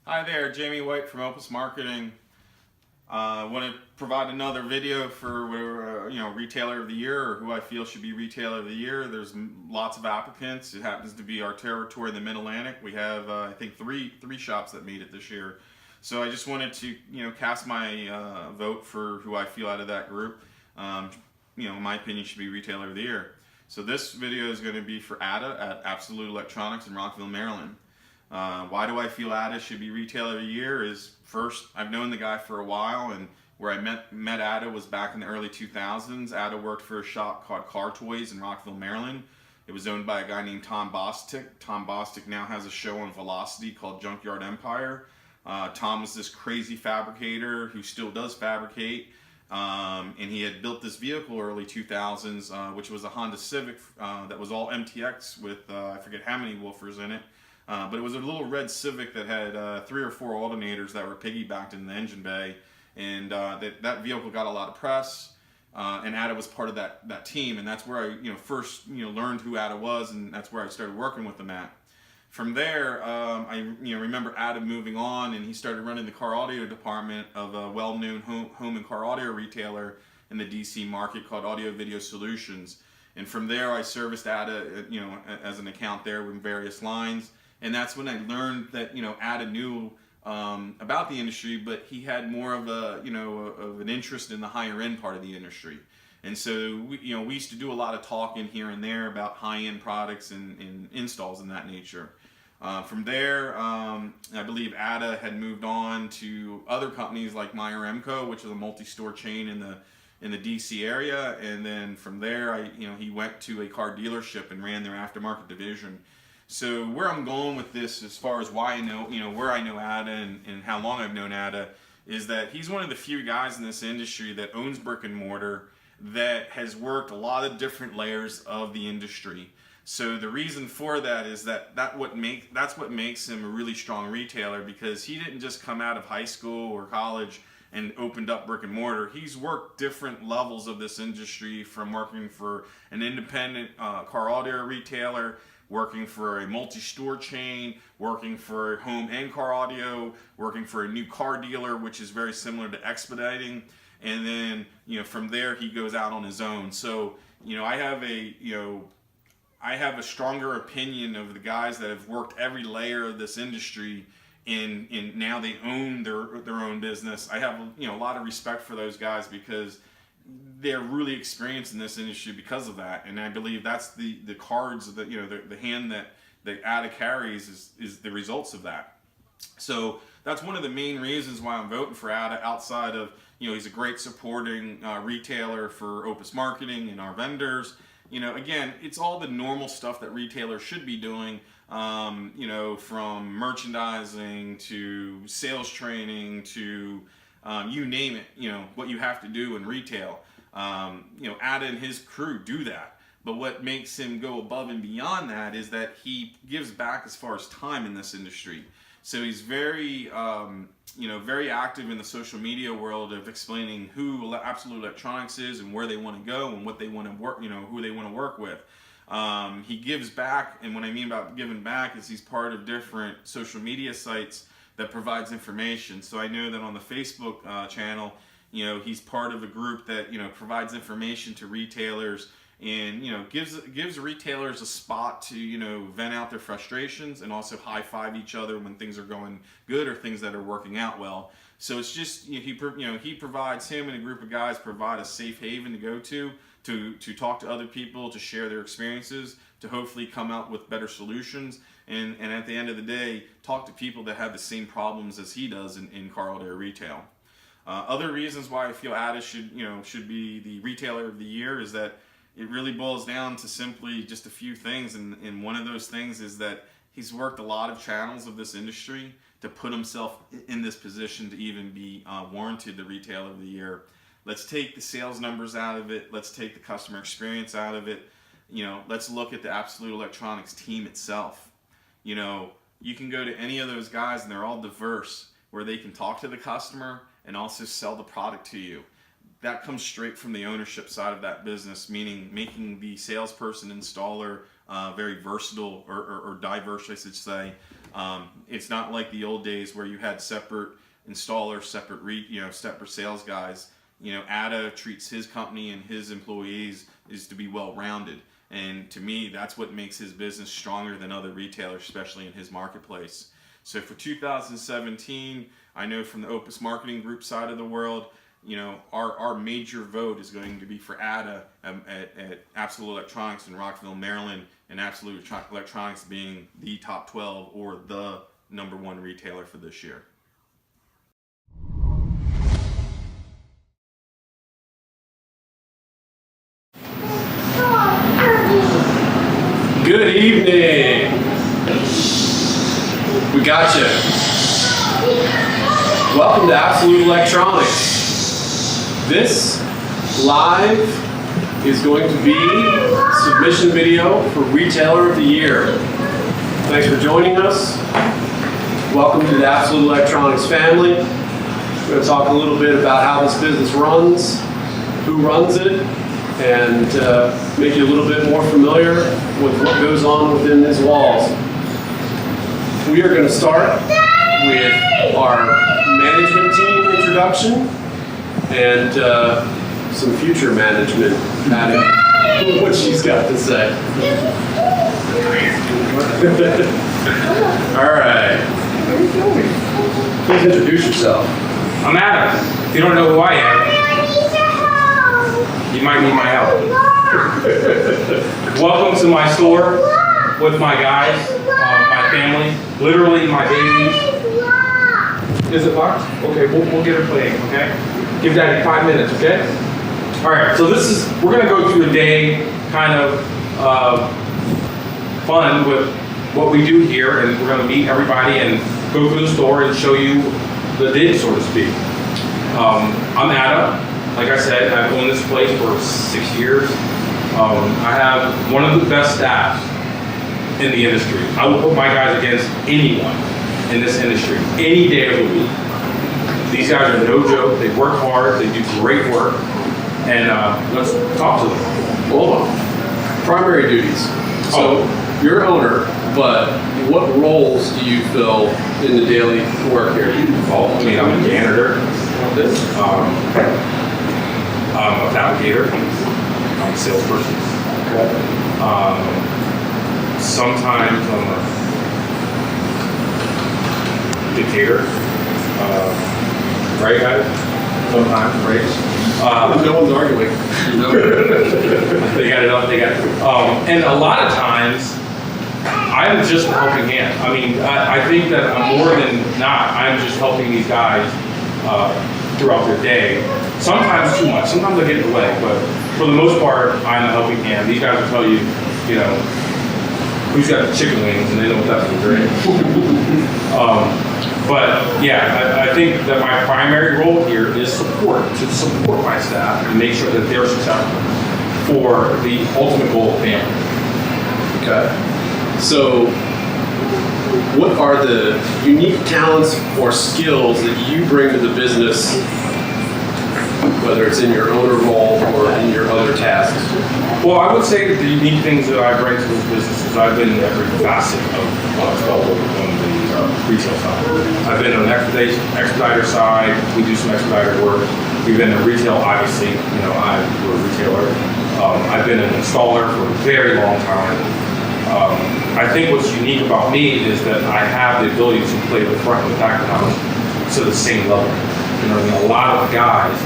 Hi there, Jamie White from Opus Marketing. I want to provide another video for Retailer of the Year, or who I feel should be Retailer of the Year. There's lots of applicants. It happens to be our territory in the Mid-Atlantic. We have I think three shops that made it this year. So I just wanted to cast my vote for who I feel out of that group. In my opinion, should be Retailer of the Year. So this video is going to be for Ada at Absolute Electronics in Rockville, Maryland. Why do I feel Ada should be Retailer of the Year is, first, I've known the guy for a while, and where I met Ada was back in the early 2000s. Ada worked for a shop called Car Toys in Rockville, Maryland. It was owned by a guy named Tom Bostic. Tom Bostic now has a show on Velocity called Junkyard Empire. Tom was this crazy fabricator who still does fabricate, and he had built this vehicle early 2000s, which was a Honda Civic that was all MTX with I forget how many woofers in it. But it was a little red Civic that had 3 or 4 alternators that were piggybacked in the engine bay, and that vehicle got a lot of press. And Ada was part of that team, and that's where I first learned who Ada was, and that's where I started working with him at. From there, I remember Ada moving on, and he started running the car audio department of a well-known home and car audio retailer in the DC market called Audio Video Solutions. And from there, I serviced Ada as an account there with various lines. And that's when I learned that Ada knew about the industry, but he had more of of an interest in the higher end part of the industry. And so we used to do a lot of talking here and there about high end products and installs in that nature. From there, I believe Ada had moved on to other companies like Meyer Co, which is a multi-store chain in the DC area. And then from there, he went to a car dealership and ran their aftermarket division. So where I'm going with this, as far as why I know, where I know Ada and how long I've known Ada, is that he's one of the few guys in this industry that owns brick and mortar, that has worked a lot of different layers of the industry. So the reason for that is that's what makes him a really strong retailer, because he didn't just come out of high school or college and opened up brick and mortar. He's worked different levels of this industry, from working for an independent car audio retailer, working for a multi-store chain, working for home and car audio, working for a new car dealer, which is very similar to expediting. And then, from there he goes out on his own. So, I have a stronger opinion of the guys that have worked every layer of this industry, and now they own their own business. I have a lot of respect for those guys, because they're really experienced in this industry because of that. And I believe that's the cards that the hand that Ada carries is the results of that. So that's one of the main reasons why I'm voting for Ada, outside of he's a great supporting retailer for Opus Marketing and our vendors. Again, it's all the normal stuff that retailers should be doing, from merchandising to sales training to you name it, what you have to do in retail. Ada and his crew do that. But what makes him go above and beyond that is that he gives back as far as time in this industry. So he's very, very active in the social media world of explaining who Absolute Electronics is and where they want to go and what they want to work, who they want to work with. He gives back, and what I mean about giving back is he's part of different social media sites that provides information. So I know that on the Facebook channel, he's part of a group that provides information to retailers, and gives retailers a spot to vent out their frustrations, and also high five each other when things are going good or things that are working out well. So it's just he provides, him and a group of guys provide a safe haven to go to talk to other people, to share their experiences, to hopefully come out with better solutions, and at the end of the day, talk to people that have the same problems as he does in car audio retail. Other reasons why I feel Ada should be the Retailer of the Year is that it really boils down to simply just a few things, and one of those things is that he's worked a lot of channels of this industry to put himself in this position to even be warranted the Retailer of the Year. Let's take the sales numbers out of it. Let's take the customer experience out of it. Let's look at the Absolute Electronics team itself. You can go to any of those guys, and they're all diverse, where they can talk to the customer and also sell the product to you. That comes straight from the ownership side of that business, meaning making the salesperson, installer, very versatile or diverse, I should say. It's not like the old days where you had separate installers, separate separate sales guys. ADA treats his company and his employees is to be well-rounded. And to me, that's what makes his business stronger than other retailers, especially in his marketplace. So for 2017, I know from the Opus Marketing Group side of the world, our major vote is going to be for ADA at Absolute Electronics in Rockville, Maryland, and Absolute Electronics being the top 12 or the #1 retailer for this year. Good evening. We got you. Welcome to Absolute Electronics. This live is going to be submission video for Retailer of the Year. Thanks for joining us. Welcome to the Absolute Electronics family. We're going to talk a little bit about how this business runs, who runs it, and make you a little bit more familiar with what goes on within these walls. We are going to start with our management team introduction and some future management, what she's got to say. All right. Please introduce yourself. I'm Adam. If you don't know who I am, you might need my help. Welcome to my store with my guys, my family, literally my babies. Is it locked? Okay, we'll get it playing, okay? Give Daddy 5 minutes, okay? All right, so we're gonna go through a day kind of fun with what we do here, and we're gonna meet everybody and go through the store and show you the dig, so to speak. I'm Adam. Like I said, I've owned this place for 6 years. I have one of the best staffs in the industry. I will put my guys against anyone in this industry, any day of the week. These guys are no joke. They work hard. They do great work. And let's talk to them. Hold on. Primary duties. So you're owner, but what roles do you fill in the daily work here? Well, I mean, I'm a janitor. I'm a fabricator. I'm a salesperson. Okay. Sometimes I'm a dictator. Right, guys? Sometimes, right? No one's arguing. They got it up. They got it. And a lot of times, I'm just a helping hand. I mean, I think that I'm more than not. I'm just helping these guys throughout their day. Sometimes too much. Sometimes I get in the way, but for the most part, I'm a helping hand. These guys will tell you, who's got the chicken wings, and they know what that means, right? But yeah, I think that my primary role here is to support my staff and make sure that they're successful for the ultimate goal of family. Okay. So, what are the unique talents or skills that you bring to the business, whether it's in your owner role or in your other tasks? Well, I would say that the unique things that I bring to this business is I've been in every facet of on the retail side. I've been on the expediter side. We do some expediter work. We've been in retail, obviously. We're a retailer. I've been an installer for a very long time. I think what's unique about me is that I have the ability to play the front and the back of the house to the same level. A lot of guys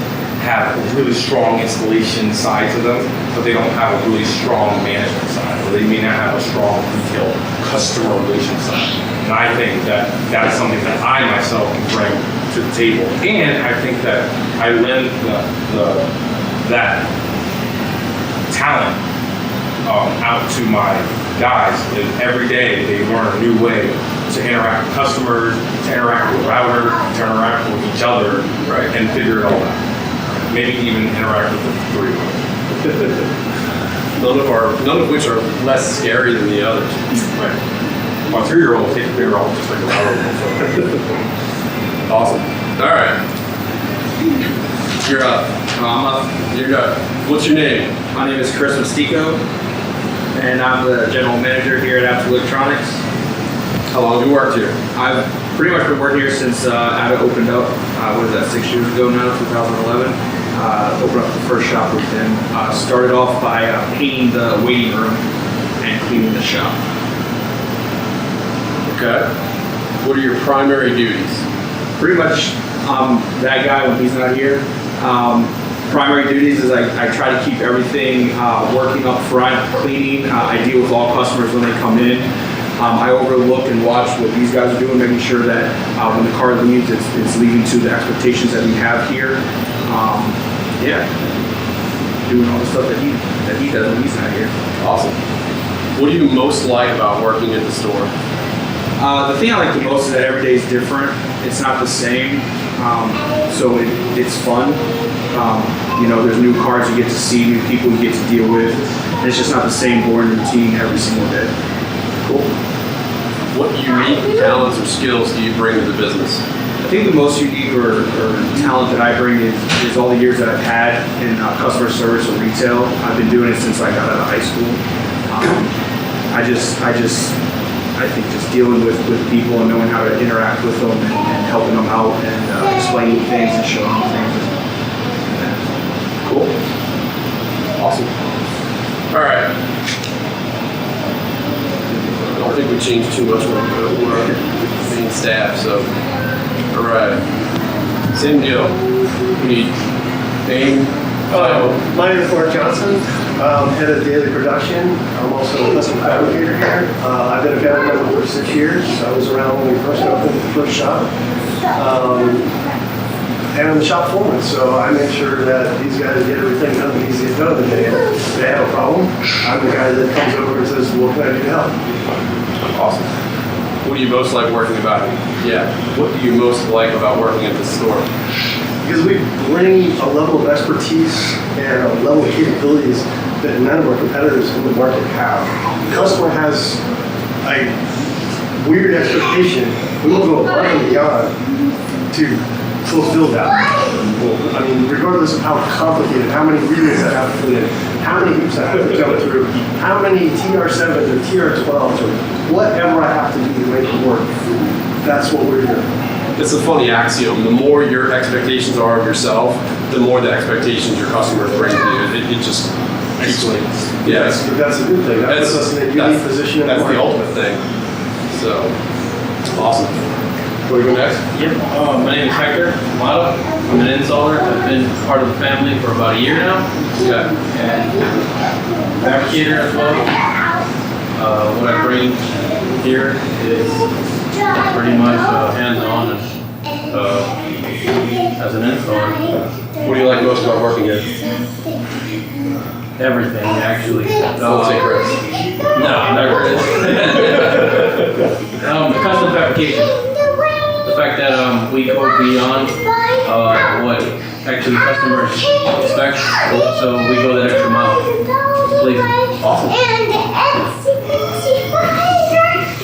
have a really strong installation side to them, but they don't have a really strong management side, or they may not have a strong retail customer relations side. And I think that that's something that I myself can bring to the table. And I think that I lend that talent out to my guys, and every day they learn a new way to interact with customers, to interact with the router, to interact with each other, right, and figure it all out. Maybe even interact with the three of them. None of which are less scary than the others. Right. My 3-year-old will take the beer off just like a router. Awesome. All right. You're up. I'm up. You're up. What's your name? My name is Chris Mistico, and I'm the general manager here at Electronix. How long have you worked here? I've pretty much been working here since Ada opened up, what is that, 6 years ago now, 2011. Opened up the first shop with him. Started off by painting the waiting room and cleaning the shop. Okay. What are your primary duties? Pretty much that guy when he's not here. Primary duties is I try to keep everything working up front, cleaning. I deal with all customers when they come in. I overlook and watch what these guys are doing, making sure that when the car leaves, it's leading to the expectations that we have here. Yeah, doing all the stuff that he does when he's not here. Awesome. What do you most like about working at the store? The thing I like the most is that every day is different. It's not the same, so it's fun. You know, there's new cars you get to see, new people you get to deal with. And it's just not the same boring routine every single day. Cool. What unique talents or skills do you bring to the business? I think the most unique or talent that I bring is all the years that I've had in customer service or retail. I've been doing it since I got out of high school. I think just dealing with people and knowing how to interact with them and helping them out and explaining things and showing them things. Cool. Awesome. All right. I don't think we changed too much when we're main staff, so. All right. Same deal. We need name. My name is Mark Johnson. I'm head of daily production. I'm also a custom fabricator here. I've been a family member for 6 years. I was around when we first opened the first shop. And I'm the shop foreman, so I make sure that these guys get everything done the easiest done of the day. If they have a problem, I'm the guy that comes over and says, what can I do to help? Awesome. What do you most like working about? Yeah. What do you most like about working at the store? Because we bring a level of expertise and a level of capabilities that none of our competitors in the market have. The customer has a weird expectation. We will go above and beyond to fulfill that. I mean, regardless of how complicated, how many readings I have to put in, how many hoops I have to jump through, how many TR7s or TR12s or whatever I have to do to make it work. That's what we're doing. It's a funny axiom. The more your expectations are of yourself, the more the expectations your customers bring to you. It just keeps like, yeah. That's a good thing. That puts us in a unique position. That's the ultimate thing. So, awesome. Want to go next? Yep. My name is Hector Amato. I'm an installer. I've been part of the family for about a year now. Yeah. And fabricator as well. What I bring here is pretty much hands-on as an installer. What do you like most about working here? Everything, actually. Don't say Chris. No, never is. Custom fabrication. The fact that we go beyond what actually customers expect, so we go that extra mile. Please. Awesome.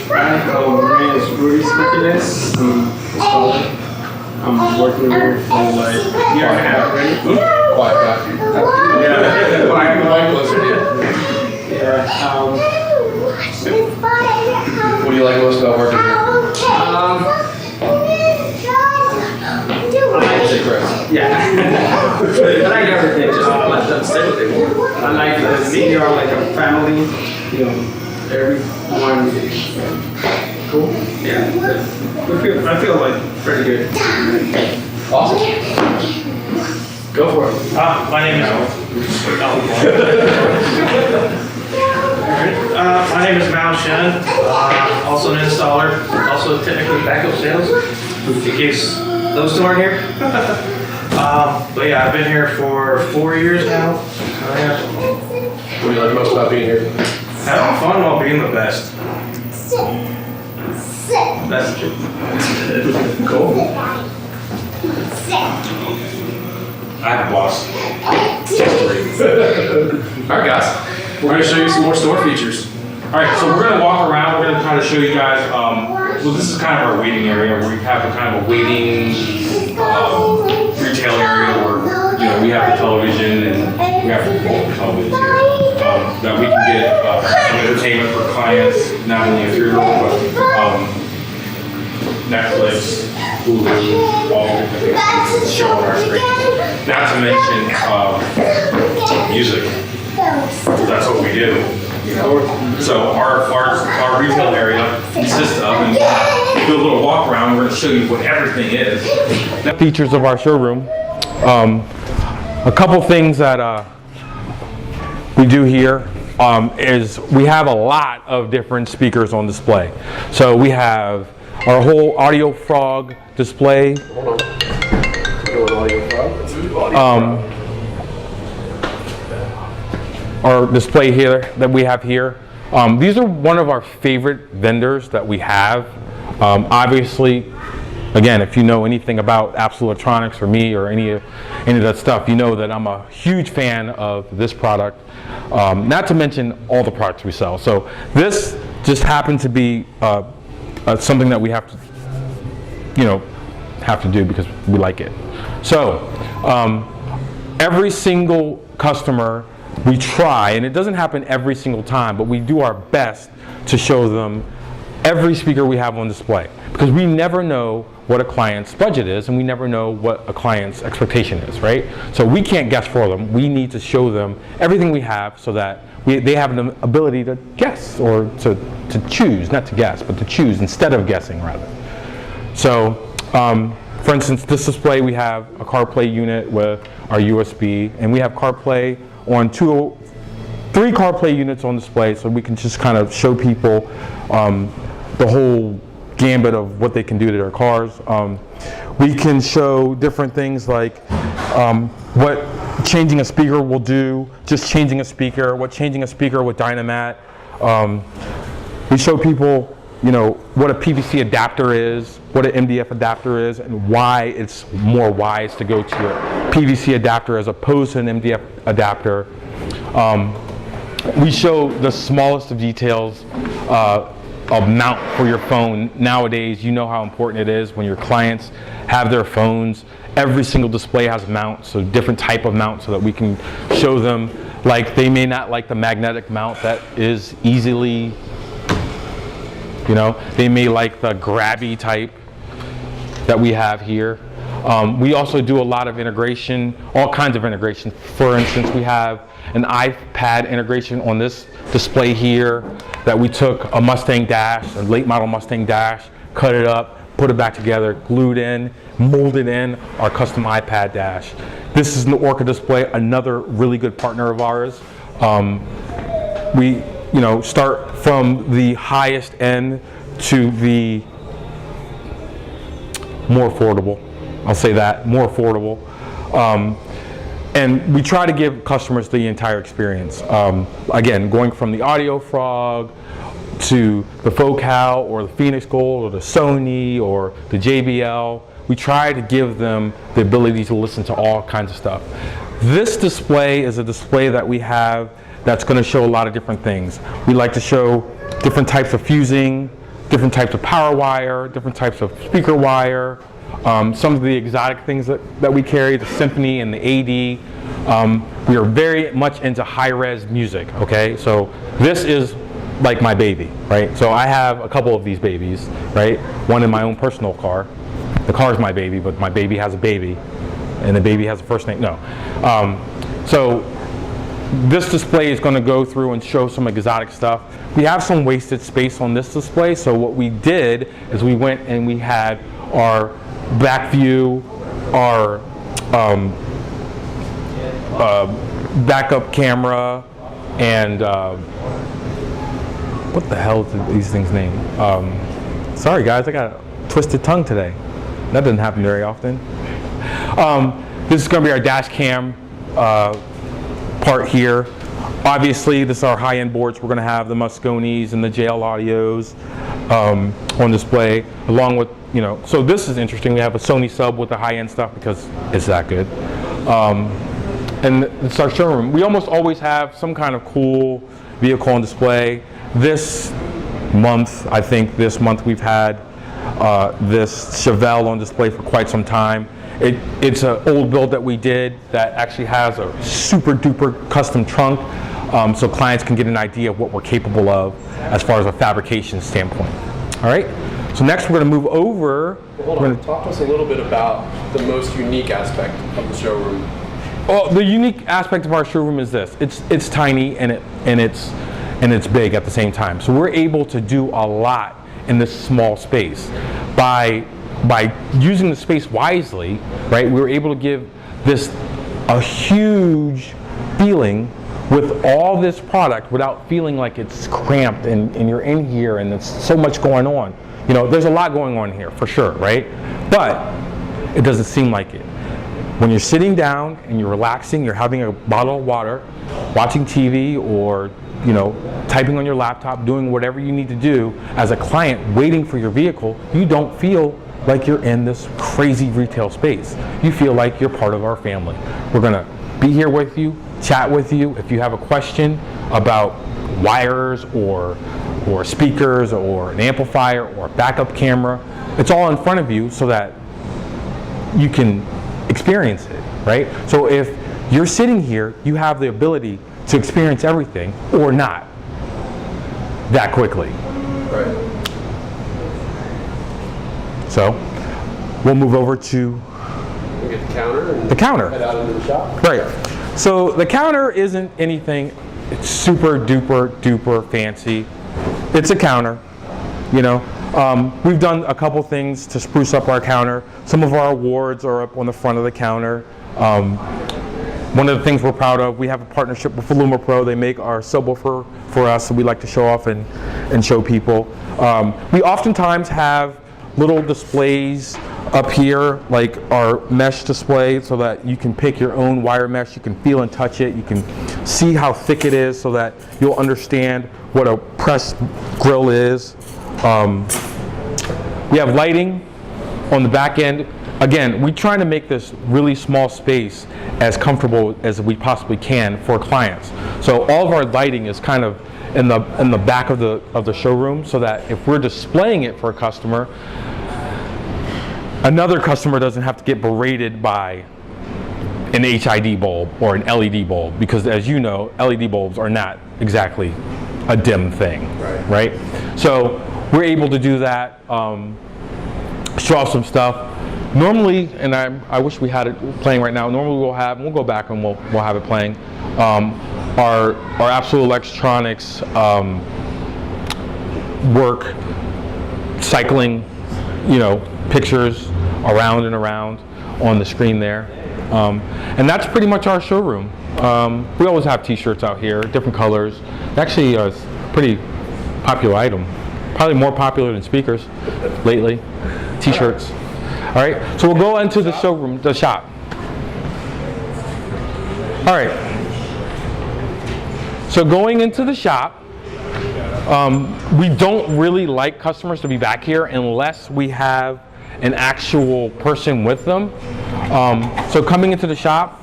Hi, my name is Rudy Martinez. I'm working here for like a year and a half already. Quiet guy. Yeah, Quiet closer to you. yeah. What do you like most about working here? Say Chris. Yeah. I like everything. I like being here like a family. You know, everyone. Cool. Yeah. I feel like pretty good. Awesome. Go for it. My name is Mao Shen, also an installer, also technically backup sales, in case those two aren't here. But yeah, I've been here for 4 years now. What do you like most about being here? Having fun while being the best. That's the truth. Cool. I have a boss. All right, guys. We're going to show you some more store features. All right, so we're gonna walk around. We're gonna try to show you guys. So this is kind of our waiting area, where we have a kind of a waiting retail area where we have the television and we have multiple televisions here that we can get entertainment for clients, not only if you're, but Netflix, Hulu, all the different things show on our screen. Not to mention music, because that's what we do. You know? So our retail area consists of, and do a little walk around, we're going to show you what everything is. The features of our showroom. A couple things that we do here is we have a lot of different speakers on display. So we have our whole Audio Frog display. Hold on. Our display here that we have here. These are one of our favorite vendors that we have. Obviously, again, if you know anything about Absolute Electronics or me or any of that stuff, you know that I'm a huge fan of this product. Not to mention all the products we sell. So this just happened to be something that we have to do because we like it. So every single customer we try, and it doesn't happen every single time, but we do our best to show them every speaker we have on display, because we never know what a client's budget is and we never know what a client's expectation is, right? So we can't guess for them. We need to show them everything we have so that they have an ability to guess or to choose, not to guess, but to choose instead of guessing rather. So for instance, this display we have a CarPlay unit with our USB, and we have CarPlay on 3 CarPlay units on display, so we can just kind of show people the whole gambit of what they can do to their cars. We can show different things like what changing a speaker will do, just changing a speaker, what changing a speaker with Dynamat. We show people, you know, what a PVC adapter is, what an MDF adapter is, and why it's more wise to go to a PVC adapter as opposed to an MDF adapter. We show the smallest of details, a mount for your phone. Nowadays, you know how important it is when your clients have their phones. Every single display has a mount, so different type of mount so that we can show them. Like, they may not like the magnetic mount that is easily, you know, they may like the grabby type that we have here. We also do a lot of integration, all kinds of integration. For instance, we have an iPad integration on this display here that we took a Mustang Dash, a late model Mustang Dash, cut it up, put it back together, glued in, molded in our custom iPad Dash. This is an Orca Display, another really good partner of ours. We, you know, start from the highest end to the more affordable. I'll say that, more affordable. And we try to give customers the entire experience. Again, going from the Audio Frog to the Focal or the Phoenix Gold or the Sony or the JBL, we try to give them the ability to listen to all kinds of stuff. This display is a display that we have that's going to show a lot of different things. We like to show different types of fusing, different types of power wire, different types of speaker wire, some of the exotic things that we carry, the Symphony and the AD. We are very much into high-res music, okay? So this is like my baby, right? So I have a couple of these babies, right? One in my own personal car. The car is my baby, but my baby has a baby, and the baby has a first name. No. So this display is going to go through and show some exotic stuff. We have some wasted space on this display, so what we did is we went and we had our back view, our backup camera, and what the hell is these things named? Sorry guys, I got a twisted tongue today. That doesn't happen very often. This is going to be our dash cam part here. Obviously, this is our high-end boards. We're going to have the Mosconis and the JL Audios on display, along with, you know, so this is interesting. We have a Sony sub with the high-end stuff because it's that good. And it's our showroom. We almost always have some kind of cool vehicle on display. This month, I think this month we've had this Chevelle on display for quite some time. It's an old build that we did that actually has a super duper custom trunk. so clients can get an idea of what we're capable of as far as a fabrication standpoint. All right, so next we're going to move over. Hold on, talk to us a little bit about the most unique aspect of the showroom. Well, the unique aspect of our showroom is this: it's tiny and it's big at the same time. So we're able to do a lot in this small space by using the space wisely, right? We were able to give this a huge feeling with all this product without feeling like it's cramped and you're in here and there's so much going on. You know, there's a lot going on here for sure, right? But it doesn't seem like it. When you're sitting down and you're relaxing, you're having a bottle of water, watching TV, or you know, typing on your laptop, doing whatever you need to do as a client waiting for your vehicle, you don't feel like you're in this crazy retail space. You feel like you're part of our family. We're gonna be here with you, chat with you. If you have a question about wires or speakers or an amplifier or a backup camera, it's all in front of you so that you can experience it, right? So if you're sitting here, you have the ability to experience everything or not that quickly. Right. So we'll move over to We get the counter and the counter. head out into the shop. Right. So the counter isn't anything super duper fancy. It's a counter, you know. We've done a couple things to spruce up our counter. Some of our awards are up on the front of the counter. One of the things we're proud of, we have a partnership with Illuma Pro. They make our subwoofer for us, so we like to show off and show people. We oftentimes have little displays up here, like our mesh display, so that you can pick your own wire mesh. You can feel and touch it. You can see how thick it is so that you'll understand what a press grill is. We have lighting on the back end. Again, we're trying to make this really small space as comfortable as we possibly can for clients. So all of our lighting is kind of in the back of the showroom, so that if we're displaying it for a customer, another customer doesn't have to get berated by an HID bulb or an LED bulb, because as you know, LED bulbs are not exactly a dim thing, right? So we're able to do that, show off some stuff. Normally, and I wish we had it playing right now, normally we'll go back and we'll have it playing, our Absolute Electronics work cycling, you know, pictures around and around on the screen there. And that's pretty much our showroom. We always have t-shirts out here, different colors. Actually, it's a pretty popular item. Probably more popular than speakers lately, t-shirts. All right, so we'll go into the showroom, the shop. All right, so going into the shop, we don't really like customers to be back here unless we have an actual person with them. So coming into the shop,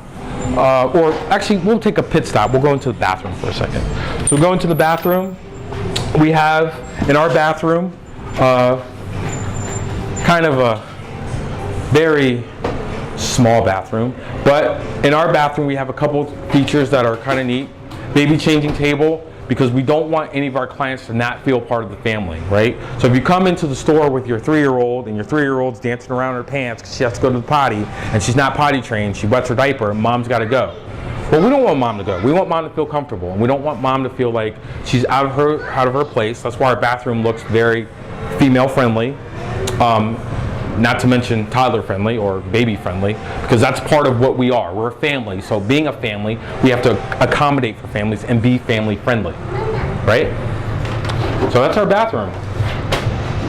or actually we'll take a pit stop. We'll go into the bathroom for a second. So we'll go into the bathroom. We have, in our bathroom, kind of a very small bathroom, but in our bathroom we have a couple features that are kind of neat. Baby changing table, because we don't want any of our clients to not feel part of the family, right? So if you come into the store with your 3-year-old and your 3-year-old's dancing around her pants because she has to go to the potty and she's not potty trained, she wets her diaper and mom's got to go. Well, we don't want mom to go. We want mom to feel comfortable, and we don't want mom to feel like she's out of her place. That's why our bathroom looks very female friendly. Not to mention toddler friendly or baby friendly, because that's part of what we are. We're a family, so being a family, we have to accommodate for families and be family friendly, right? So that's our bathroom.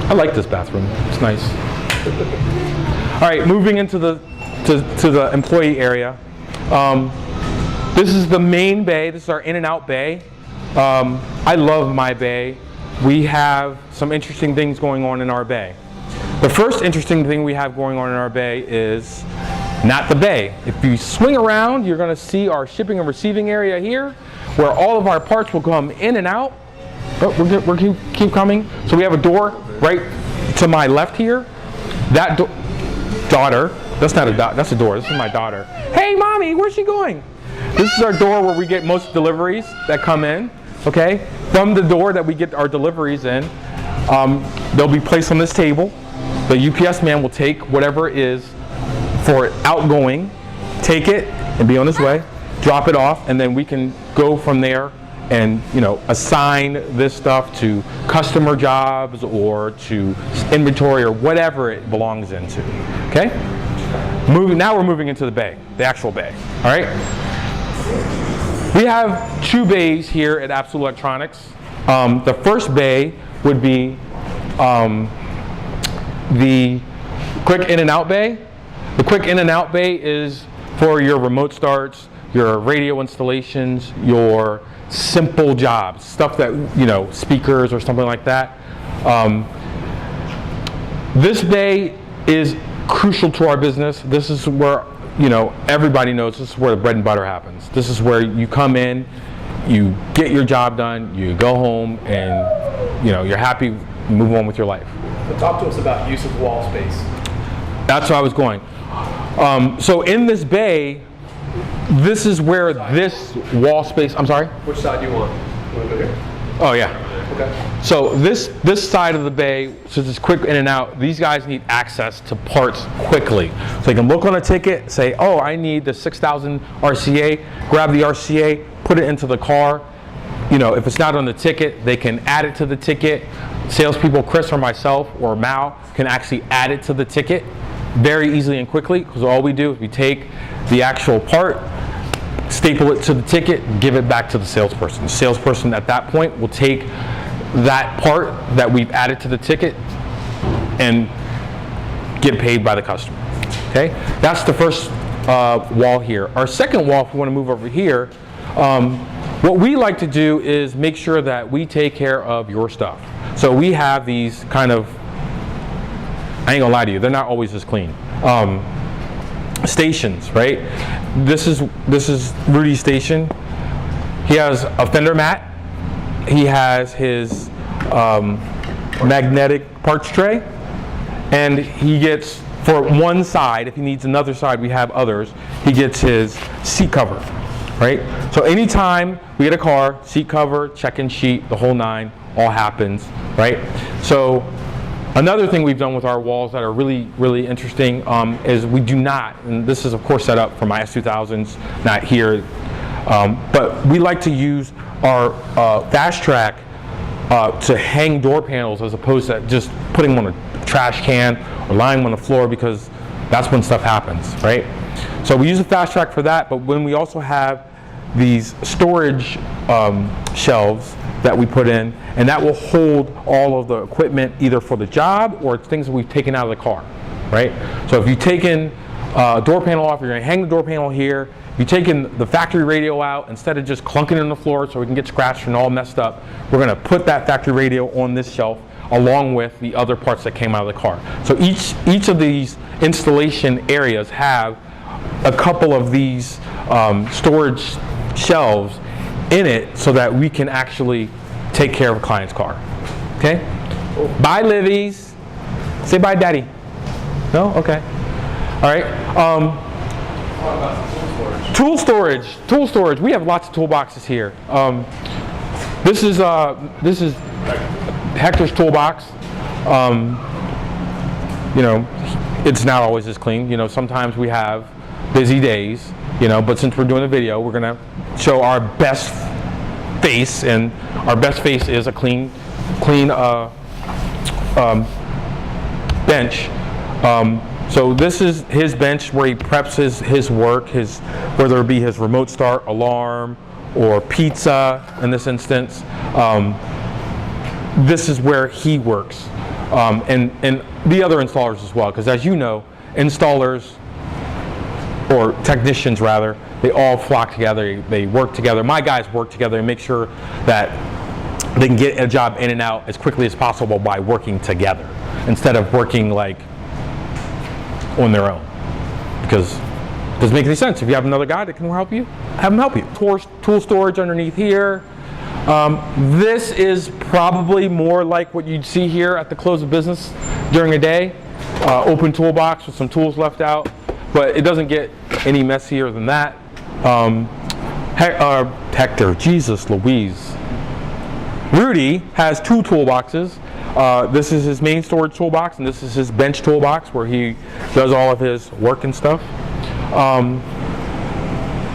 I like this bathroom, it's nice. All right, moving into the employee area. This is the main bay. This is our in and out bay. I love my bay. We have some interesting things going on in our bay. The first interesting thing we have going on in our bay is not the bay. If you swing around, you're going to see our shipping and receiving area here, where all of our parts will come in and out. Oh, we're keep coming. So we have a door right to my left here. That daughter, that's not a that's a door. This is my daughter. Hey, mommy, where's she going? This is our door where we get most deliveries that come in, okay? From the door that we get our deliveries in, they'll be placed on this table. The UPS man will take whatever it is for outgoing, take it and be on his way, drop it off, and then we can go from there and, you know, assign this stuff to customer jobs or to inventory or whatever it belongs into, okay? Now we're moving into the bay, the actual bay, all right? We have 2 bays here at Absolute Electronics. The first bay would be the quick in and out bay. The quick in and out bay is for your remote starts, your radio installations, your simple jobs, stuff that, you know, speakers or something like that. This bay is crucial to our business. This is where, you know, everybody knows this is where the bread and butter happens. This is where you come in, you get your job done, you go home, and, you know, you're happy, move on with your life. So talk to us about use of wall space. That's where I was going. So in this bay, this is where this wall space, I'm sorry? Which side do you want? You want to go here? Oh yeah. Okay. So this side of the bay, since it's quick in and out, these guys need access to parts quickly. So they can look on a ticket, say, oh, I need the 6,000 RCA, grab the RCA, put it into the car. You know, if it's not on the ticket, they can add it to the ticket. Salespeople, Chris or myself or Mal, can actually add it to the ticket very easily and quickly, because all we do is we take the actual part, staple it to the ticket, give it back to the salesperson. The salesperson at that point will take that part that we've added to the ticket and get paid by the customer. Okay, that's the first wall here. Our second wall, if we want to move over here, what we like to do is make sure that we take care of your stuff. So we have these kind of, I ain't gonna lie to you, they're not always as clean. Stations, right? This is Rudy's station. He has a fender mat. He has his magnetic parts tray, and he gets, for one side, if he needs another side, we have others, he gets his seat cover, right? So anytime we get a car, seat cover, check-in sheet, the whole 9, all happens, right? So another thing we've done with our walls that are really, really interesting is we do not, and this is of course set up for my S2000s, not here, but we like to use our fast track to hang door panels as opposed to just putting them on a trash can or lying them on the floor, because that's when stuff happens, right? So we use a fast track for that, but when we also have these storage shelves that we put in, and that will hold all of the equipment either for the job or things that we've taken out of the car, right? So if you've taken a door panel off, you're going to hang the door panel here. If you've taken the factory radio out, instead of just clunking it on the floor so we can get scratched and all messed up, we're going to put that factory radio on this shelf along with the other parts that came out of the car. So each of these installation areas have a couple of these storage shelves in it so that we can actually take care of a client's car. Okay? Bye, Livies. Say bye, Daddy. No? Okay. All right. Tool storage. We have lots of toolboxes here. This is Hector's toolbox. You know, it's not always as clean. You know, sometimes we have busy days. You know, but since we're doing a video, we're gonna show our best face, and our best face is a clean bench. So this is his bench where he preps his work, whether it be his remote start, alarm, or pizza in this instance. This is where he works, and the other installers as well, because as you know, installers, or technicians rather, they all flock together, they work together. My guys work together and make sure that they can get a job in and out as quickly as possible by working together, instead of working like on their own. Because it doesn't make any sense. If you have another guy that can help you, have him help you. Tool storage underneath here. This is probably more like what you'd see here at the close of business during a day. Open toolbox with some tools left out. But it doesn't get any messier than that. Hector, Jesus Louise. Rudy has 2 toolboxes. This is his main storage toolbox, and this is his bench toolbox where he does all of his work and stuff.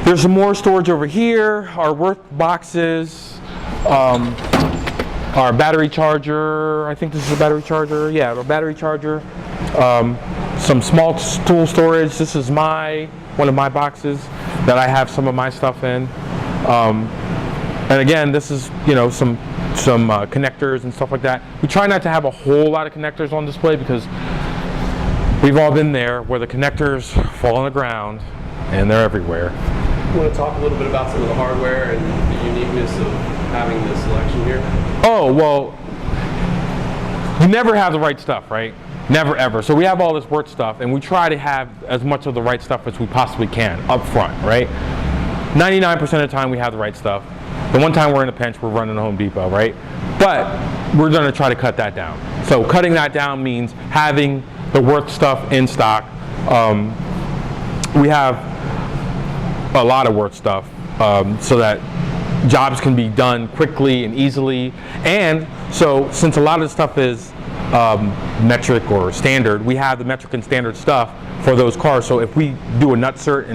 There's some more storage over here, our work boxes, our battery charger. I think this is a battery charger. Yeah, a battery charger. Some small tool storage. This is one of my boxes that I have some of my stuff in. And again, this is, some connectors and stuff like that. We try not to have a whole lot of connectors on display because we've all been there where the connectors fall on the ground and they're everywhere. You want to talk a little bit about some of the hardware and the uniqueness of having this selection here? Oh, well, you never have the right stuff, right? Never ever. So we have all this work stuff, and we try to have as much of the right stuff as we possibly can up front, right? 99% of the time we have the right stuff. The one time we're in a pinch, we're running to Home Depot, right? But we're going to try to cut that down. So cutting that down means having the work stuff in stock. We have a lot of work stuff so that jobs can be done quickly and easily. And so since a lot of the stuff is metric or standard, we have the metric and standard stuff for those cars. So if we do a nutsert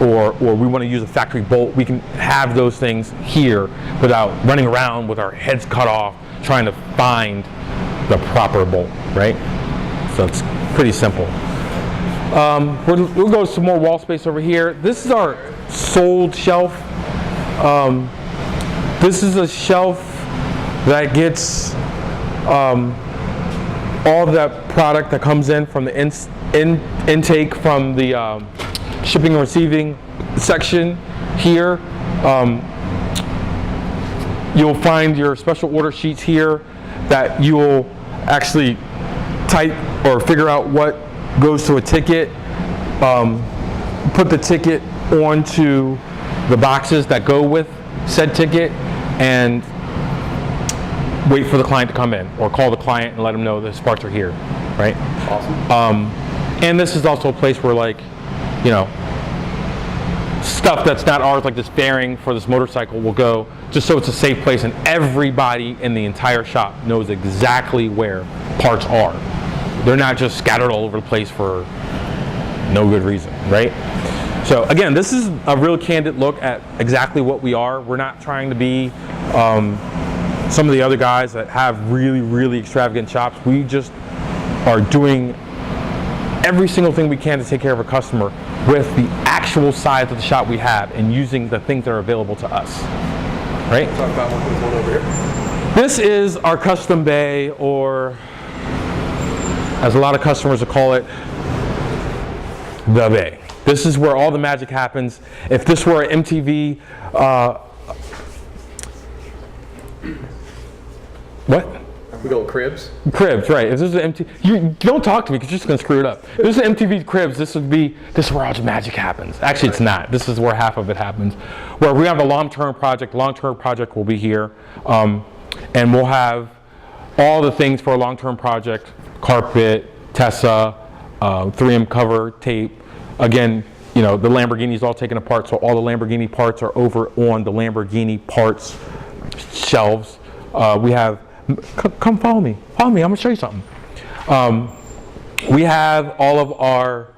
or we want to use a factory bolt, we can have those things here without running around with our heads cut off trying to find the proper bolt, right? So it's pretty simple. We'll go some more wall space over here. This is our sold shelf. This is a shelf that gets all that product that comes in from the intake from the shipping and receiving section here. You'll find your special order sheets here that you will actually type or figure out what goes to a ticket, put the ticket onto the boxes that go with said ticket, and wait for the client to come in, or call the client and let them know the parts are here, right? Awesome. And this is also a place where, like, stuff that's not ours, like this bearing for this motorcycle, will go, just so it's a safe place and everybody in the entire shop knows exactly where parts are. They're not just scattered all over the place for no good reason, right? So again, this is a real candid look at exactly what we are. We're not trying to be some of the other guys that have really, really extravagant shops. We just are doing every single thing we can to take care of a customer with the actual size of the shop we have and using the things that are available to us, right? Talk about what goes on over here. This is our custom bay, or as a lot of customers will call it, the bay. This is where all the magic happens. If this were an MTV, what? We go cribs. Cribs, right. If this is an MTV, you don't talk to me because you're just going to screw it up. If this is an MTV Cribs, this is where all the magic happens. Actually, it's not. This is where half of it happens. Where we have a long-term project. Long-term project will be here. And we'll have all the things for a long-term project: carpet, Tessa, 3M cover, tape. Again, the Lamborghini is all taken apart, so all the Lamborghini parts are over on the Lamborghini parts shelves. We have, come follow me, I'm gonna show you something. We have all of our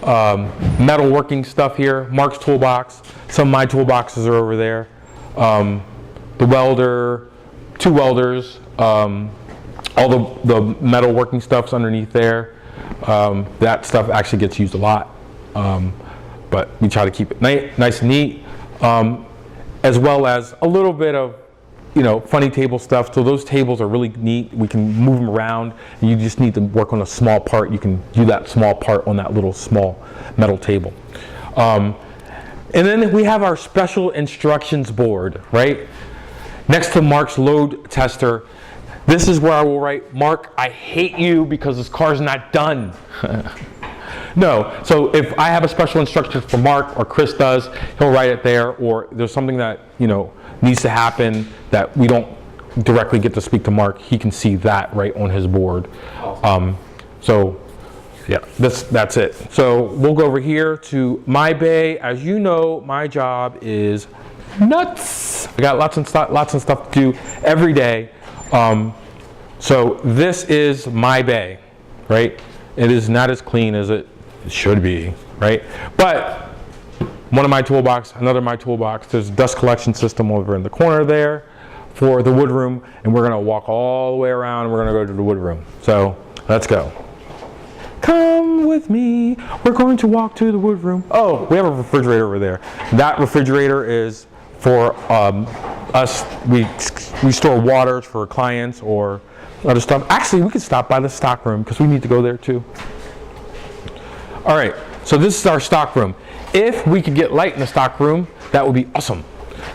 metalworking stuff here. Mark's toolbox, some of my toolboxes are over there. The welder, 2 welders, all the metalworking stuff's underneath there. That stuff actually gets used a lot, but we try to keep it nice and neat, as well as a little bit of funny table stuff. So those tables are really neat. We can move them around, and you just need to work on a small part. You can do that small part on that little small metal table. And then we have our special instructions board, right? Next to Mark's load tester. This is where I will write, "Mark, I hate you because this car's not done." No, so if I have a special instruction for Mark, or Chris does, he'll write it there, or there's something that, needs to happen that we don't directly get to speak to Mark, he can see that right on his board. So Yeah, that's it. So we'll go over here to my bay. As you know, my job is nuts. I got lots of stuff to do every day. So this is my bay, right? It is not as clean as it should be, right? But one of my toolbox, another of my toolbox, there's a dust collection system over in the corner there for the wood room, and we're gonna walk all the way around and we're gonna go to the wood room. So let's go. Come with me, we're going to walk to the wood room. Oh, we have a refrigerator over there. That refrigerator is for us, we store waters for clients or other stuff. Actually, we could stop by the stock room because we need to go there too. All right, so this is our stock room. If we could get light in the stock room, that would be awesome.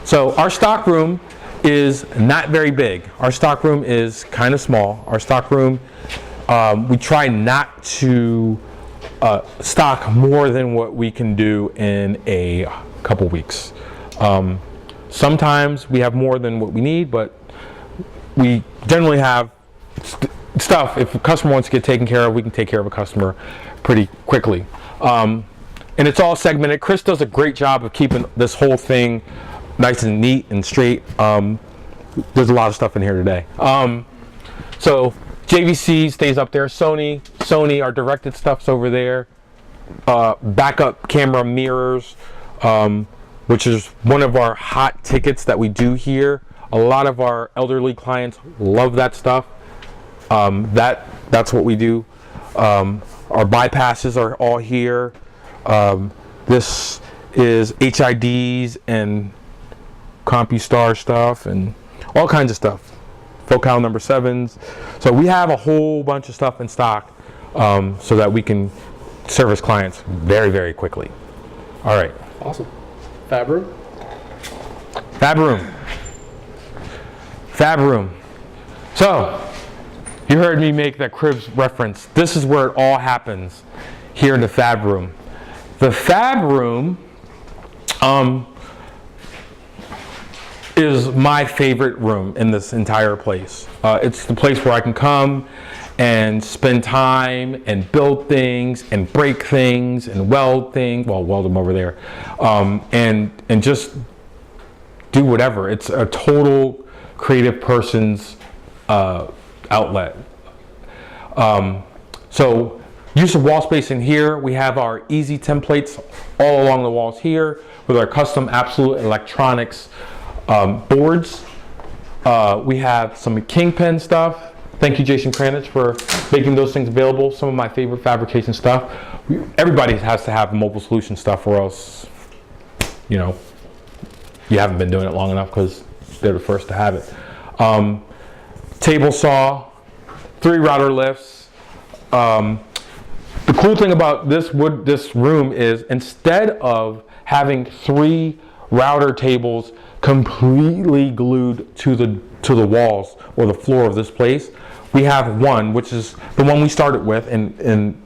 So our stock room is not very big. Our stock room is kind of small. Our stock room, we try not to stock more than what we can do in a couple weeks. Sometimes we have more than what we need, but we generally have stuff. If a customer wants to get taken care of, we can take care of a customer pretty quickly. And it's all segmented. Chris does a great job of keeping this whole thing nice and neat and straight. There's a lot of stuff in here today. So JVC stays up there. Sony, our directed stuff's over there. Backup camera mirrors, which is one of our hot tickets that we do here. A lot of our elderly clients love that stuff. That's what we do. Our bypasses are all here. This is HIDs and CompuStar stuff and all kinds of stuff. Focal number 7s. So we have a whole bunch of stuff in stock so that we can service clients very, very quickly. All right. Awesome. Fab Room? Fab Room. Fab Room. So, you heard me make that Cribs reference. This is where it all happens here in the Fab Room. The Fab Room is my favorite room in this entire place. It's the place where I can come and spend time and build things and break things and weld things. Well, weld them over there. And just do whatever. It's a total creative person's outlet. So use of wall space in here. We have our easy templates all along the walls here with our custom Absolute Electronix boards. We have some Kingpin stuff. Thank you, Jason Kranich, for making those things available. Some of my favorite fabrication stuff. Everybody has to have mobile solution stuff, or else, you know, you haven't been doing it long enough because they're the first to have it. Table saw, 3 router lifts. The cool thing about this room is instead of having 3 router tables completely glued to the walls or the floor of this place, we have one, which is the one we started with, and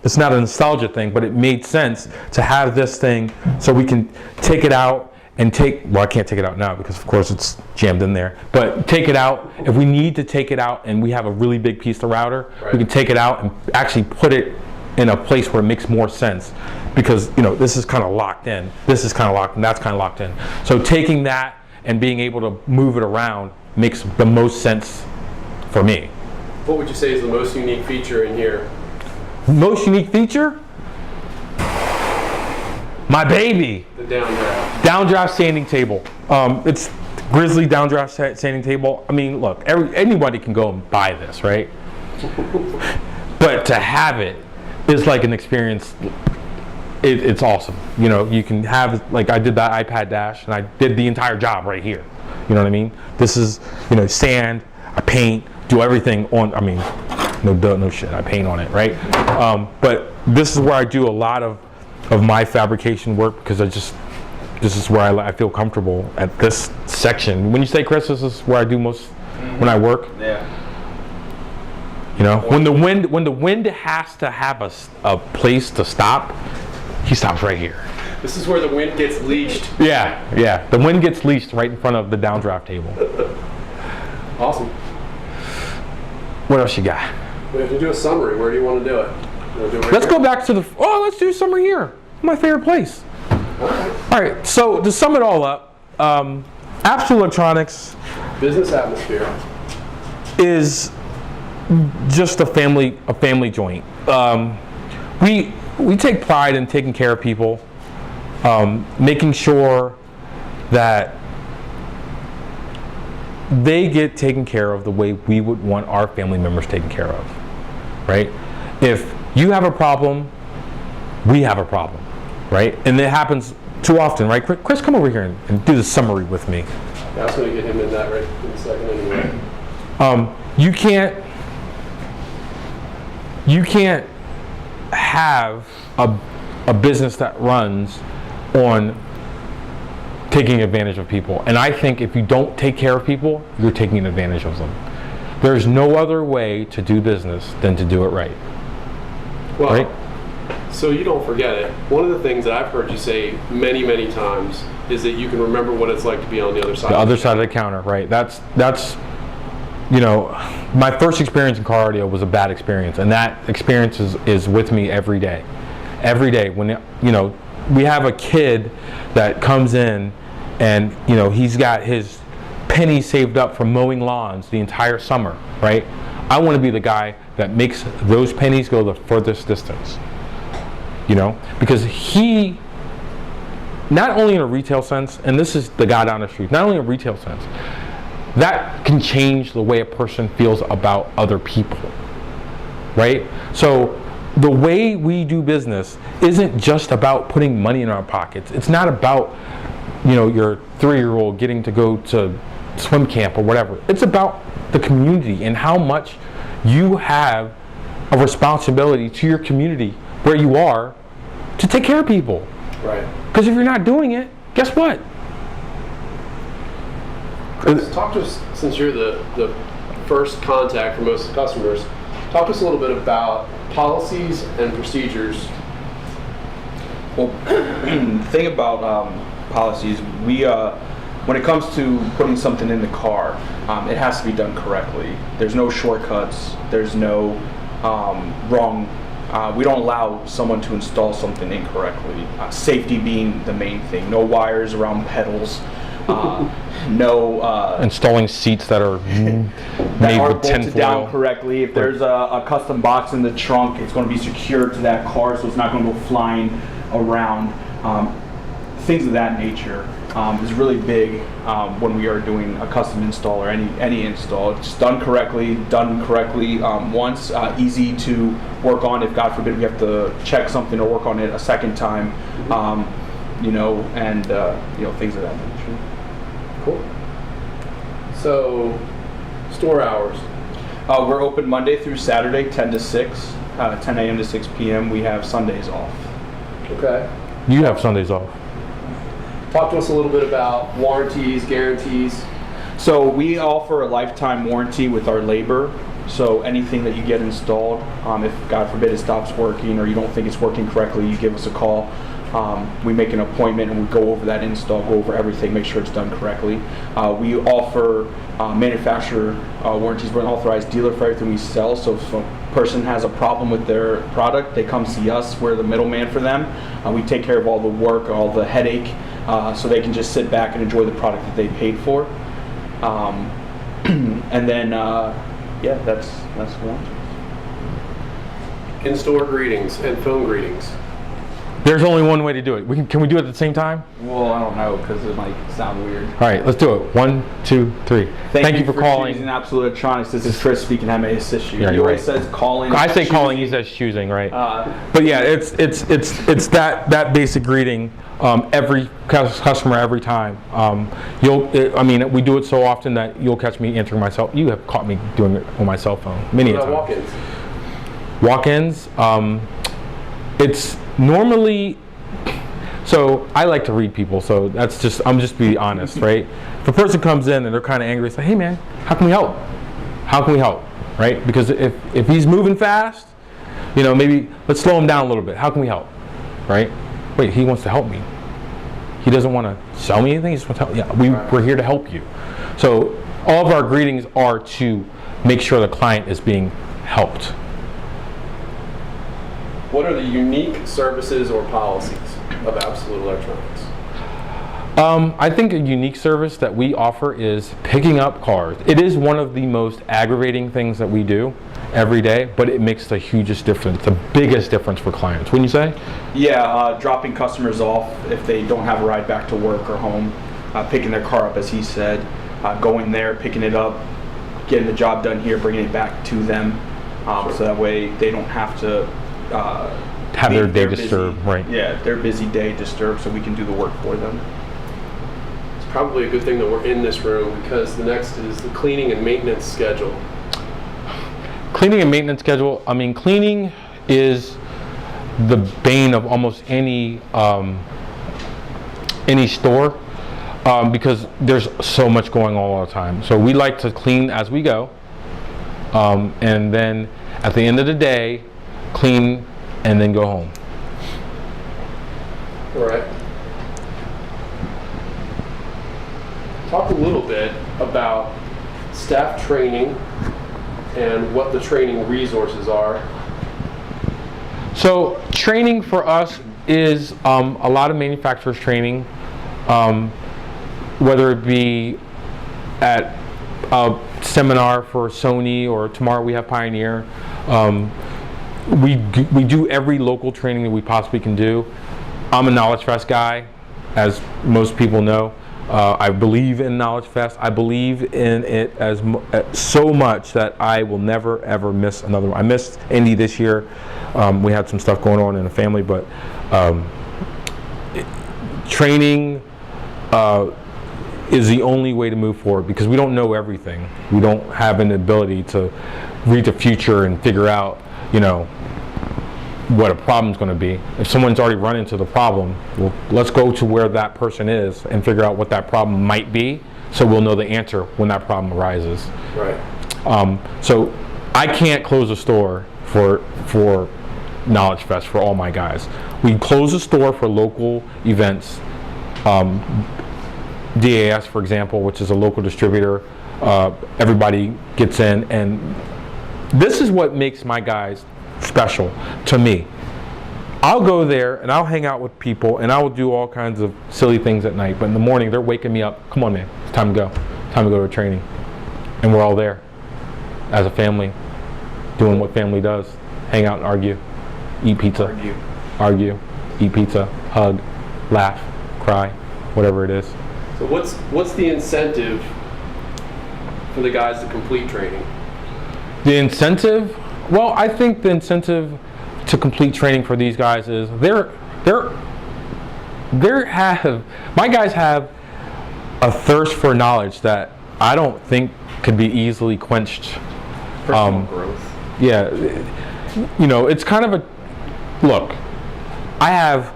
it's not a nostalgia thing, but it made sense to have this thing so we can take it out and well, I can't take it out now because of course it's jammed in there, but take it out. If we need to take it out and we have a really big piece of router, right, we can take it out and actually put it in a place where it makes more sense, because you know this is kind of locked in, this is kind of locked in, that's kind of locked in. So taking that and being able to move it around makes the most sense for me. What would you say is the most unique feature in here? Most unique feature? My baby. The downdraft. Downdraft sanding table. It's Grizzly downdraft sanding table. I mean, look, anybody can go and buy this, right? But to have it is like an experience. It's awesome. You know, you can have, like I did that iPad Dash and I did the entire job right here. You know what I mean? This is, you know, sand, I paint, do everything on, I mean, no shit, I paint on it, right? But this is where I do a lot of my fabrication work, because this is where I feel comfortable at this section. When you say, Chris, this is where I do most when I work. Yeah. You know, when the wind has to have a place to stop, he stops right here. This is where the wind gets leashed. Yeah. The wind gets leashed right in front of the downdraft table. Awesome. What else you got? We have to do a summary. Where do you want to do it? Let's go back to let's do summer here. My favorite place. All right, so to sum it all up, Absolute Electronics Business atmosphere. is just a family joint. We take pride in taking care of people, making sure that they get taken care of the way we would want our family members taken care of, right? If you have a problem, we have a problem, right? And it happens too often, right? Chris, come over here and do the summary with me. Yeah, I was going to get him in that right in a second anyway. You can't have a business that runs on taking advantage of people. And I think if you don't take care of people, you're taking advantage of them. There's no other way to do business than to do it right. Well, right? So you don't forget it. One of the things that I've heard you say many, many times is that you can remember what it's like to be on the other side. The other side of the counter, right? That's you know, my first experience in car audio was a bad experience, and that experience is with me every day. Every day when, you know, we have a kid that comes in and, you know, he's got his pennies saved up from mowing lawns the entire summer, right? I want to be the guy that makes those pennies go the furthest distance, you know, because he, not only in a retail sense, and this is the guy down the street, not only in a retail sense, that can change the way a person feels about other people, right? So the way we do business isn't just about putting money in our pockets. It's not about, you know, your 3-year-old getting to go to swim camp or whatever. It's about the community and how much you have a responsibility to your community where you are to take care of people. Right. Because if you're not doing it, guess what? Chris, talk to us, since you're the first contact for most customers, talk to us a little bit about policies and procedures. Well, the thing about policies, we when it comes to putting something in the car, it has to be done correctly. There's no shortcuts. There's no wrong. We don't allow someone to install something incorrectly. Safety being the main thing. No wires around pedals. No installing seats that are made with bolted tinfoil down correctly. If there's a custom box in the trunk, it's going to be secured to that car, so it's not going to go flying around. Things of that nature is really big when we are doing a custom install or any install. It's done correctly once, easy to work on. If God forbid we have to check something or work on it a second time, you know, and you know, things of that nature. Cool. So, store hours. We're open Monday through Saturday, 10 to 6, 10 a.m. to 6 p.m. We have Sundays off. Okay. You have Sundays off. Talk to us a little bit about warranties, guarantees. So we offer a lifetime warranty with our labor. So anything that you get installed, if God forbid it stops working or you don't think it's working correctly, you give us a call. We make an appointment and we go over that install, go over everything, make sure it's done correctly. We offer manufacturer warranties. We're an authorized dealer for everything we sell. So if a person has a problem with their product, they come see us. We're the middleman for them. We take care of all the work, all the headache, so they can just sit back and enjoy the product that they paid for. And then, yeah, that's one. In-store greetings and phone greetings. There's only one way to do it. Can we do it at the same time? Well, I don't know because it might sound weird. All right, let's do it. 1, 2, 3. Thank you for calling. Choosing Absolute Electronics. This is Chris speaking. How may I assist you? Yeah, He you're always right. says calling. I say calling, he says choosing, right? But yeah, it's that basic greeting every customer every time. I mean, we do it so often that you'll catch me answering myself. You have caught me doing it on my cell phone many a time. Walk-ins. Walk-ins, it's normally, so I like to read people, so that's just, I'm just being honest, right? If a person comes in and they're kind of angry, say, hey man, how can we help? How can we help, right? Because if he's moving fast, you know, maybe let's slow him down a little bit. How can we help, right? Wait, he wants to help me. He doesn't want to sell me anything, he just wants to help. Yeah, we're here to help you. So all of our greetings are to make sure the client is being helped. What are the unique services or policies of Absolute Electronics? I think a unique service that we offer is picking up cars. It is one of the most aggravating things that we do every day, but it makes the hugest difference, the biggest difference for clients. Wouldn't you say? Yeah, dropping customers off if they don't have a ride back to work or home, picking their car up, as he said, going there, picking it up, getting the job done here, bringing it back to them, so that way they don't have to Have their leave day busy- disturbed, right? Yeah, their busy day disturbed, so we can do the work for them. It's probably a good thing that we're in this room because the next is the cleaning and maintenance schedule. Cleaning and maintenance schedule. I mean, cleaning is the bane of almost any store because there's so much going on all the time. So we like to clean as we go, and then at the end of the day, clean and then go home. All right. Talk a little bit about staff training and what the training resources are. So training for us is a lot of manufacturers training, whether it be at a seminar for Sony or tomorrow we have Pioneer. We do every local training that we possibly can do. I'm a Knowledge Fest guy, as most people know. I believe in Knowledge Fest. I believe in it as so much that I will never ever miss another one. I missed Indy this year. We had some stuff going on in the family, but training is the only way to move forward because we don't know everything. We don't have an ability to read the future and figure out, you know, what a problem's going to be. If someone's already run into the problem, well, let's go to where that person is and figure out what that problem might be, so we'll know the answer when that problem arises. Right. So I can't close a store for Knowledge Fest for all my guys. We close a store for local events. DAS, for example, which is a local distributor, everybody gets in, and this is what makes my guys special to me. I'll go there and I'll hang out with people and I will do all kinds of silly things at night, but in the morning they're waking me up. Come on, man, it's time to go. Time to go to training. And we're all there as a family, doing what family does. Hang out and argue, eat pizza, argue, eat pizza, hug, laugh, cry, whatever it is. So what's the incentive for the guys to complete training? The incentive? Well, I think the incentive to complete training for these guys is my guys have a thirst for knowledge that I don't think could be easily quenched. Personal growth. Yeah, you know, it's kind of a look. I have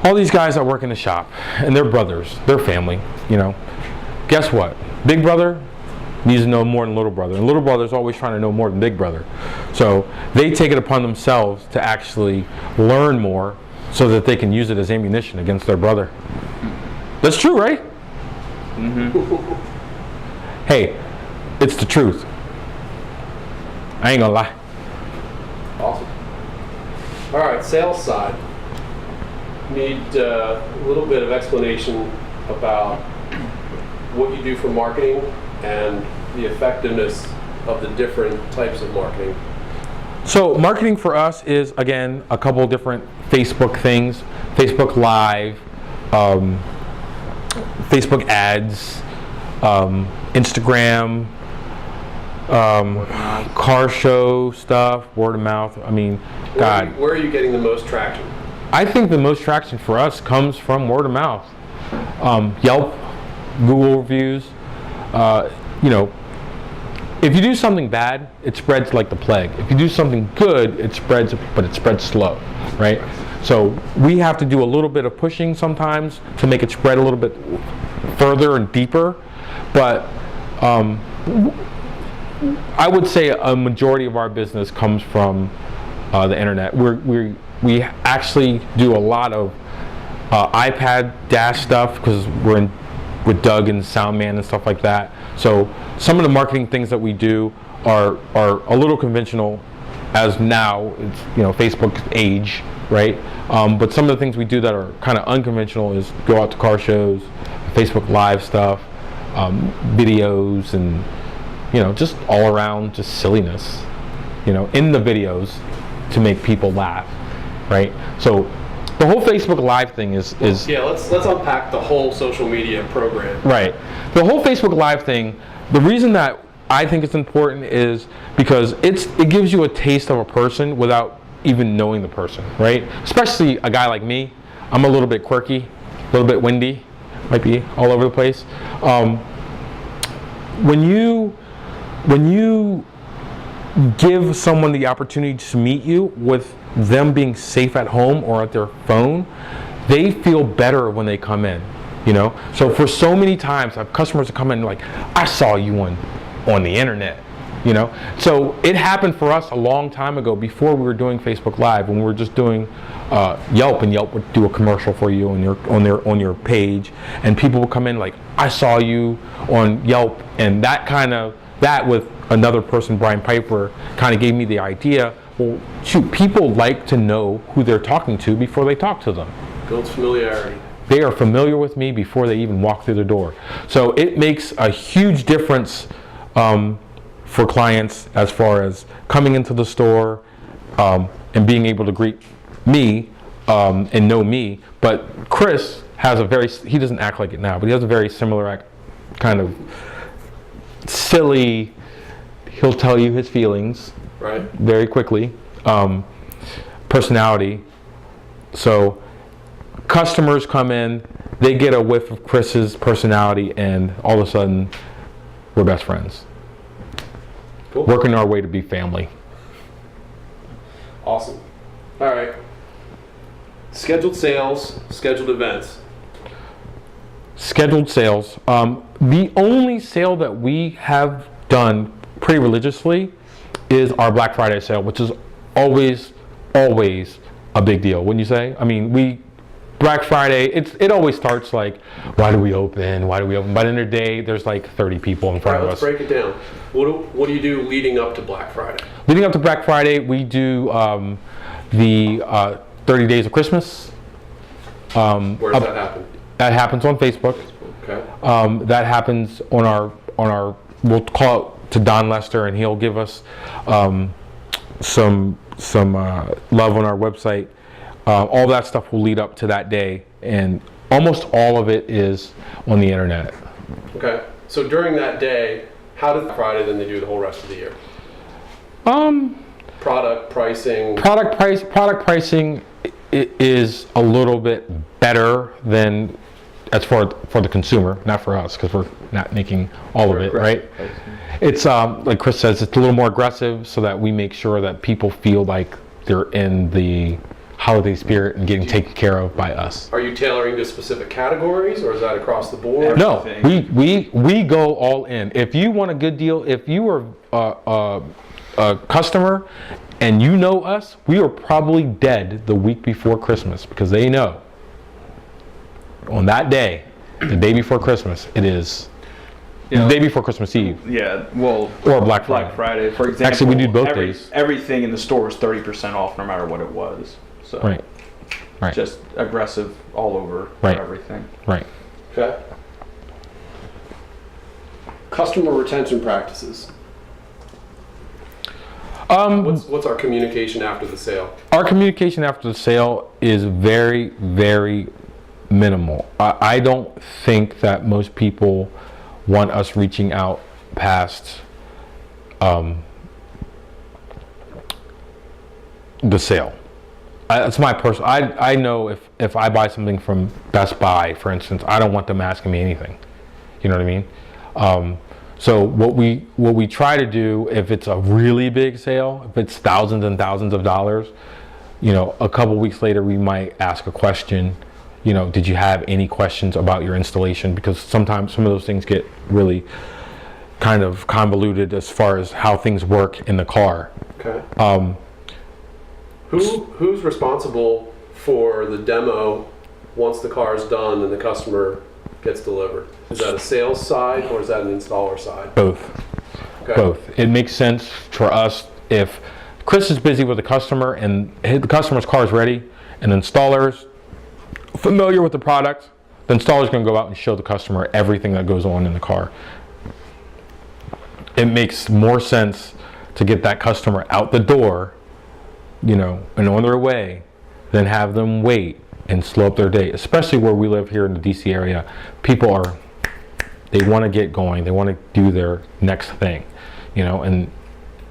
all these guys that work in the shop, and they're brothers, they're family. You know, guess what? Big brother needs to know more than little brother, and little brother's always trying to know more than big brother. So they take it upon themselves to actually learn more so that they can use it as ammunition against their brother. That's true, right? Mm-hmm. Hey, it's the truth. I ain't gonna lie. Awesome. All right, sales side. Need a little bit of explanation about what you do for marketing and the effectiveness of the different types of marketing. So marketing for us is, again, a couple different Facebook things. Facebook Live, Facebook ads, Instagram, car show stuff, word of mouth. I mean, God. Where are you getting the most traction? I think the most traction for us comes from word of mouth. Yelp, Google reviews. You know, if you do something bad, it spreads like the plague. If you do something good, it spreads, but it spreads slow, right? So we have to do a little bit of pushing sometimes to make it spread a little bit further and deeper. But I would say a majority of our business comes from the internet. We actually do a lot of iPad dash stuff because we're in with Doug and Soundman and stuff like that. So some of the marketing things that we do are a little conventional as now it's, you know, Facebook's age, right? But some of the things we do that are kind of unconventional is go out to car shows, Facebook Live stuff, videos, and, you know, just all around just silliness, you know, in the videos to make people laugh, right? So the whole Facebook Live thing is Yeah, let's unpack the whole social media program. right. The whole Facebook Live thing, the reason that I think it's important is because it gives you a taste of a person without even knowing the person, right? Especially a guy like me. I'm a little bit quirky, a little bit windy, might be all over the place. When you give someone the opportunity to meet you with them being safe at home or at their phone, they feel better when they come in, you know? So for so many times, I have customers that come in like, I saw you on the internet, you know? So it happened for us a long time ago before we were doing Facebook Live, when we were just doing Yelp, and Yelp would do a commercial for you on your page, and people would come in like, I saw you on Yelp, and that with another person, Brian Piper, kind of gave me the idea, well, shoot, people like to know who they're talking to before they talk to them. Builds familiarity. They are familiar with me before they even walk through the door. So it makes a huge difference for clients as far as coming into the store and being able to greet me and know me. But Chris has he doesn't act like it now, but he has a very similar kind of silly, he'll tell you his feelings right very quickly, personality. So customers come in, they get a whiff of Chris's personality, and all of a sudden we're best friends. Cool. Working our way to be family. Awesome. All right. Scheduled sales, scheduled events. Scheduled sales. The only sale that we have done pretty religiously is our Black Friday sale, which is always a big deal, wouldn't you say? I mean, Black Friday, it always starts like, why do we open? By the end of the day, there's like 30 people in front of us. Let's break it down. What do you do leading up to Black Friday? Leading up to Black Friday, we do the 30 Days of Christmas. Where does that happen? That happens on Facebook. Okay. That happens on our we'll call it to Don Lester, and he'll give us some love on our website. All that stuff will lead up to that day, and almost all of it is on the internet. Okay. So during that day, how does Friday than they do the whole rest of the year? Product pricing. Product pricing is a little bit better than as for the consumer, not for us, because we're not making all of it, right? It's like Chris says, it's a little more aggressive so that we make sure that people feel like they're in the holiday spirit and getting taken care of by us. Are you tailoring to specific categories, or is that across the board? No, we go all in. If you want a good deal, if you are a customer and you know us, we are probably dead the week before Christmas, because they know on that day, the day before Christmas, it is the day before Christmas Eve. Yeah, well, or Black Friday. Black Friday, for example. Actually, we do both days. Everything in the store is 30% off, no matter what it was. So right. Just aggressive all over right. for everything. Right. Okay. Customer retention practices. What's our communication after the sale? Our communication after the sale is very, very minimal. I don't think that most people want us reaching out past the sale. It's my personal. I know if I buy something from Best Buy, for instance, I don't want them asking me anything. You know what I mean? So what we try to do, if it's a really big sale, if it's thousands and thousands of dollars, you know, a couple weeks later we might ask a question. You know, did you have any questions about your installation? Because sometimes some of those things get really kind of convoluted as far as how things work in the car. Okay. Who's responsible for the demo once the car is done and the customer gets delivered? Is that a sales side or is that an installer side? Both. Okay. Both. It makes sense for us if Chris is busy with the customer and the customer's car is ready, and the installer's familiar with the product, the installer's going to go out and show the customer everything that goes on in the car. It makes more sense to get that customer out the door, you know, and on their way, than have them wait and slow up their day, especially where we live here in the DC area. People they want to get going, they want to do their next thing, you know, and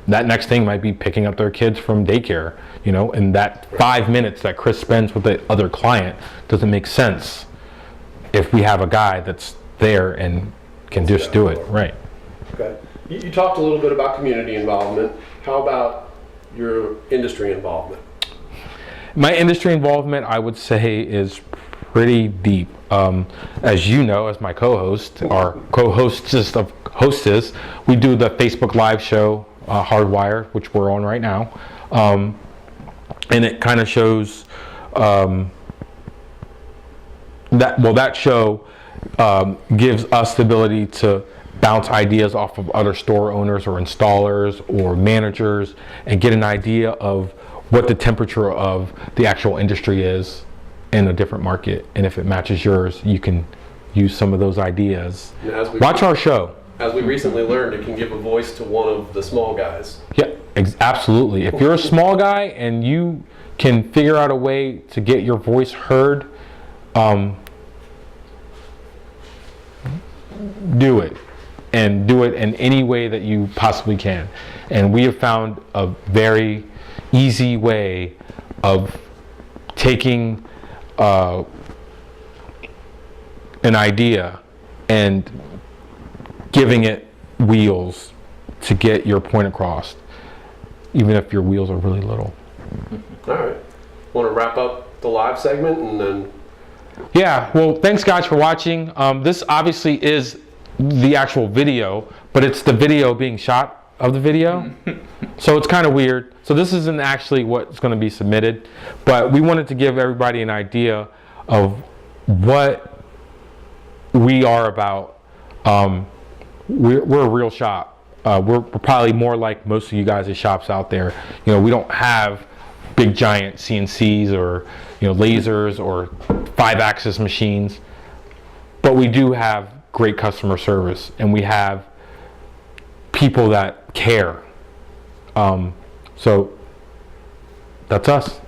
that next thing might be picking up their kids from daycare, you know, and that 5 minutes that Chris spends with the other client doesn't make sense if we have a guy that's there and can just do it, right? Okay. You talked a little bit about community involvement. How about your industry involvement? My industry involvement, I would say, is pretty deep. As you know, as my co-host, our co-hostess of hostess, we do the Facebook Live show, Hardwire, which we're on right now. And it kind of shows that show gives us the ability to bounce ideas off of other store owners or installers or managers and get an idea of what the temperature of the actual industry is in a different market. And if it matches yours, you can use some of those ideas. Watch our show. As we recently learned, it can give a voice to one of the small guys. Yeah, absolutely. If you're a small guy and you can figure out a way to get your voice heard, do it. And do it in any way that you possibly can. And we have found a very easy way of taking an idea and giving it wheels to get your point across, even if your wheels are really little. All right. Want to wrap up the live segment and then? Yeah, well, thanks guys for watching. This obviously is the actual video, but it's the video being shot of the video. So it's kind of weird. So this isn't actually what's going to be submitted, but we wanted to give everybody an idea of what we are about. We're a real shop. We're probably more like most of you guys' shops out there. You know, we don't have big giant CNCs or, you know, lasers or 5-axis machines, but we do have great customer service and we have people that care. So that's us.